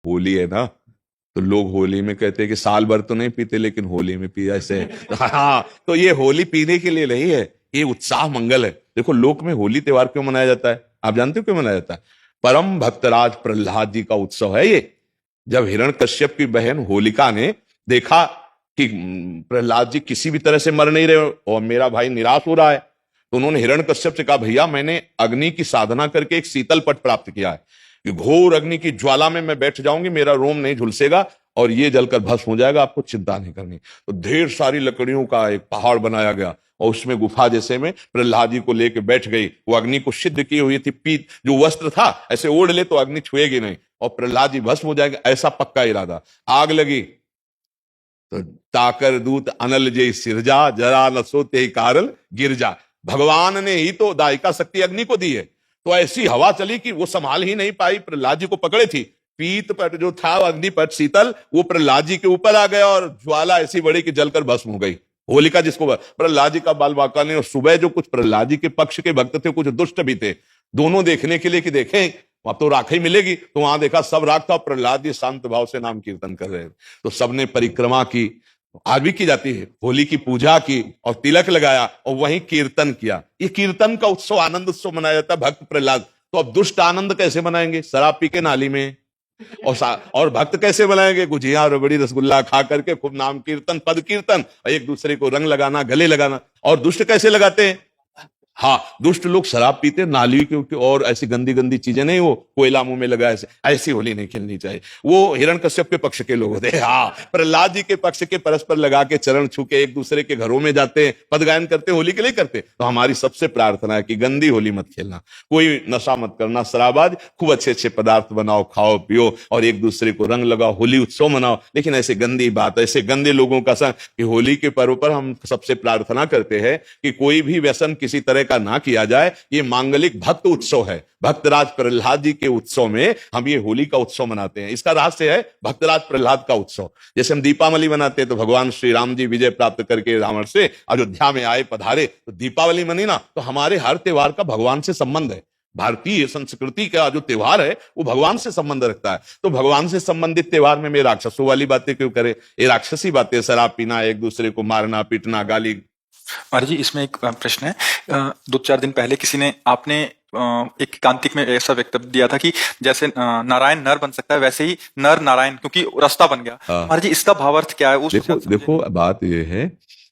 होली है ना, तो लोग होली में कहते हैं कि साल भर तो नहीं पीते लेकिन होली में पिया ऐसे। हाँ, तो ये होली पीने के लिए नहीं है, ये उत्साह मंगल है। देखो लोक में होली त्योहार क्यों मनाया जाता है, आप जानते हो क्यों मनाया जाता है? परम भक्तराज प्रहलाद जी का उत्सव है ये। जब हिरण्यकश्यप की बहन होलिका ने देखा कि प्रहलाद जी किसी भी तरह से मर नहीं रहे और मेरा भाई निराश हो रहा है, तो उन्होंने हिरण्यकश्यप से कहा, भैया मैंने अग्नि की साधना करके एक शीतल पट प्राप्त किया है कि घोर अग्नि की ज्वाला में मैं बैठ जाऊंगी, मेरा रोम नहीं झुलसेगा और ये जलकर भस्म हो जाएगा, आपको चिंता नहीं करनी। तो ढेर सारी लकड़ियों का एक पहाड़ बनाया गया और उसमें गुफा जैसे में प्रहलाद जी को लेके बैठ गई। वो अग्नि को सिद्ध की हुई थी, पीत जो वस्त्र था ऐसे ओढ़ ले तो अग्नि छुएगी नहीं और प्रहलाद जी भस्म हो जाएंगे, ऐसा पक्का इरादा। आग लगी तो ताकर दूत अनल जय सिरजा, जरा न सोते ही कारल गिरजा। भगवान ने ही तो दायिका शक्ति अग्नि को दी है, तो ऐसी हवा चली कि वो संभाल ही नहीं पाई, प्रहलाद जी को पकड़े थी। पीत पट जो था अग्नि पट शीतल, वो प्रहलाद जी के ऊपर आ गया और ज्वाला ऐसी बड़ी कि जलकर भस्म हो गई। होलिका जिसको प्रहलाद जी का बाल बांका ने, और सुबह जो कुछ प्रहलाद जी के पक्ष के भक्त थे कुछ दुष्ट भी थे, दोनों देखने के लिए कि देखें अब तो राख ही मिलेगी, तो वहां देखा सब राख था, प्रहलाद जी शांत भाव से नाम कीर्तन कर रहे थे। तो सबने परिक्रमा की, आज भी की जाती है, होली की पूजा की और तिलक लगाया और वहीं कीर्तन किया। ये कीर्तन का उत्सव, आनंद उत्सव मनाया जाता है भक्त प्रहलाद। तो अब दुष्ट आनंद कैसे मनाएंगे? शराब पी के नाली में। और भक्त कैसे बनाएंगे? गुजिया रबड़ी रसगुल्ला खा करके खूब नाम कीर्तन पद कीर्तन, एक दूसरे को रंग लगाना, गले लगाना। और दुष्ट कैसे लगाते हैं? हाँ, दुष्ट लोग शराब पीते, नाली के और ऐसी गंदी गंदी चीजें नहीं, वो कोयला मुंह में लगा, ऐसे ऐसी होली नहीं खेलनी चाहिए। वो हिरण्यकश्यप के पक्ष के लोग होते हैं। हाँ, प्रहलाद जी के पक्ष के परस्पर लगा के चरण छू के एक दूसरे के घरों में जाते हैं, पद गायन करते, होली के लिए करते। तो हमारी सबसे प्रार्थना है कि गंदी होली मत खेलना, कोई नशा मत करना, शराबाज, खूब अच्छे अच्छे पदार्थ बनाओ, खाओ पियो और एक दूसरे को रंग लगाओ, होली उत्सव मनाओ। लेकिन ऐसे गंदी बात, ऐसे गंदे लोगों का संग, कि होली के पर्व पर हम सबसे प्रार्थना करते हैं कि कोई भी व्यसन किसी तरह का ना किया जाए। ये मांगलिक भक्त उत्सव है, भक्तराज प्रहलाद जी के उत्सव में हम ये होली का उत्सव मनाते हैं। इसका रहस्य है भक्तराज प्रहलाद का उत्सव। जैसे हम दीपावली मनाते हैं तो भगवान श्री राम जी विजय प्राप्त करके रावण से अयोध्या में आए, पधारे, तो दीपावली मनी ना, तो हमारे हर त्योहार का भगवान से संबंध है। भारतीय संस्कृति का जो त्योहार है वो भगवान से संबंध रखता है। तो भगवान से संबंधित त्योहार में मैं राक्षसों वाली बातें क्यों करे? ये राक्षसी बातें, शराब पीना, एक दूसरे को मारना पीटना, गाली। महाराज जी, इसमें एक प्रश्न है। 2-4 दिन पहले किसी ने, आपने एक कांतिक में ऐसा वक्तव्य दिया था कि जैसे नारायण नर बन सकता है वैसे ही नर नारायण, क्योंकि रास्ता बन गया। महाराज जी, इसका भावार्थ क्या है? उस देखो बात यह है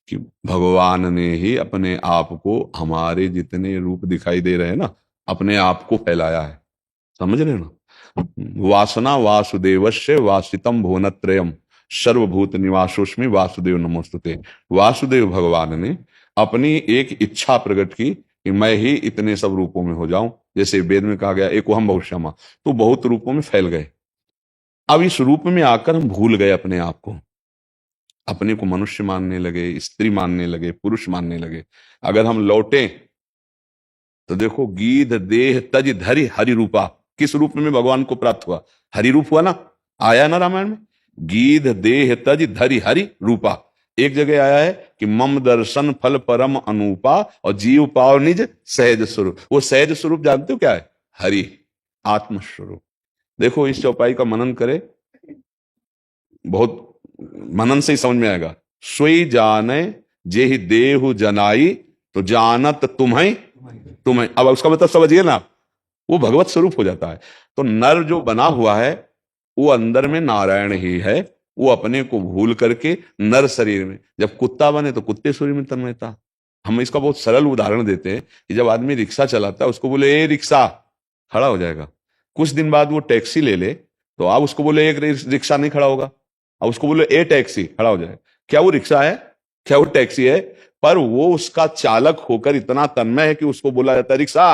कि भगवान ने ही अपने आप को, हमारे जितने रूप दिखाई दे रहे हैं ना, अपने आप को फैलाया है, समझ रहे ना? वासना वासुदेवस्य वासितम भुवनत्रयम सर्वभूत निवासोस्मि वासुदेव नमोस्तुते। वासुदेव भगवान ने अपनी एक इच्छा प्रकट की कि मैं ही इतने सब रूपों में हो जाऊं। जैसे वेद में कहा गया एकोहम बहुश्यामा, तो बहुत रूपों में फैल गए। अब इस रूप में आकर हम भूल गए अपने आप को, अपने को मनुष्य मानने लगे, स्त्री मानने लगे, पुरुष मानने लगे। अगर हम लौटे तो देखो, गीध देह तज धरि हरि रूपा, किस रूप में भगवान को प्राप्त हुआ? हरि रूप हुआ ना, आया ना रामायण में, गीध देह तज धरि हरि रूपा। एक जगह आया है कि मम दर्शन फल परम अनूपा और जीव पाव निज सहज स्वरूप। वो सहज स्वरूप जानते हो क्या है? हरि, आत्मस्वरूप। देखो इस चौपाई का मनन करे, बहुत मनन से ही समझ में आएगा। सोई जाने जे ही देहु जनाई, तो जानत तुम्हें तुम्हें। अब उसका मतलब समझिए ना, वो भगवत स्वरूप हो जाता है। तो नर जो बना हुआ है वो अंदर में नारायण ही है। वो अपने को भूल करके नर शरीर में, जब कुत्ता बने तो कुत्ते शरीर में तन्मयता। हम इसका बहुत सरल उदाहरण देते हैं कि जब आदमी रिक्शा चलाता है, उसको बोले ए रिक्शा, खड़ा हो जाएगा। कुछ दिन बाद वो टैक्सी ले ले तो आप उसको बोले एक रिक्शा, नहीं खड़ा होगा। अब उसको बोले ए टैक्सी, खड़ा हो जाएगा। क्या वो रिक्शा है? क्या वो टैक्सी है? पर वो उसका चालक होकर इतना तन्मय है कि उसको बोला जाता है रिक्शा,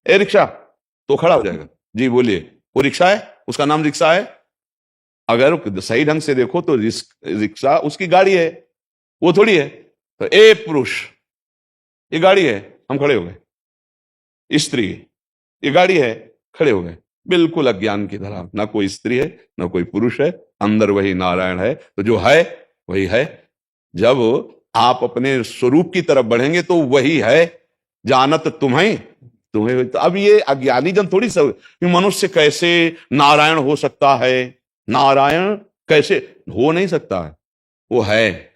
ए रिक्शा, तो खड़ा हो जाएगा। जी बोलिए, वो रिक्शा है, उसका नाम रिक्शा है। अगर सही ढंग से देखो तो रिक्शा उसकी गाड़ी है, वो थोड़ी है। तो ए पुरुष, ये गाड़ी है, हम खड़े हो गए। स्त्री, ये गाड़ी है, खड़े हो गए। बिल्कुल अज्ञान की तरह, ना कोई स्त्री है ना कोई पुरुष है, अंदर वही नारायण है। तो जो है वही है। जब आप अपने स्वरूप की तरफ बढ़ेंगे तो वही है, जानत तुम्हें तुम्हें। तो अब ये अज्ञानी जन थोड़ी सब, मनुष्य कैसे नारायण हो सकता है? नारायण कैसे हो नहीं सकता है, वो है।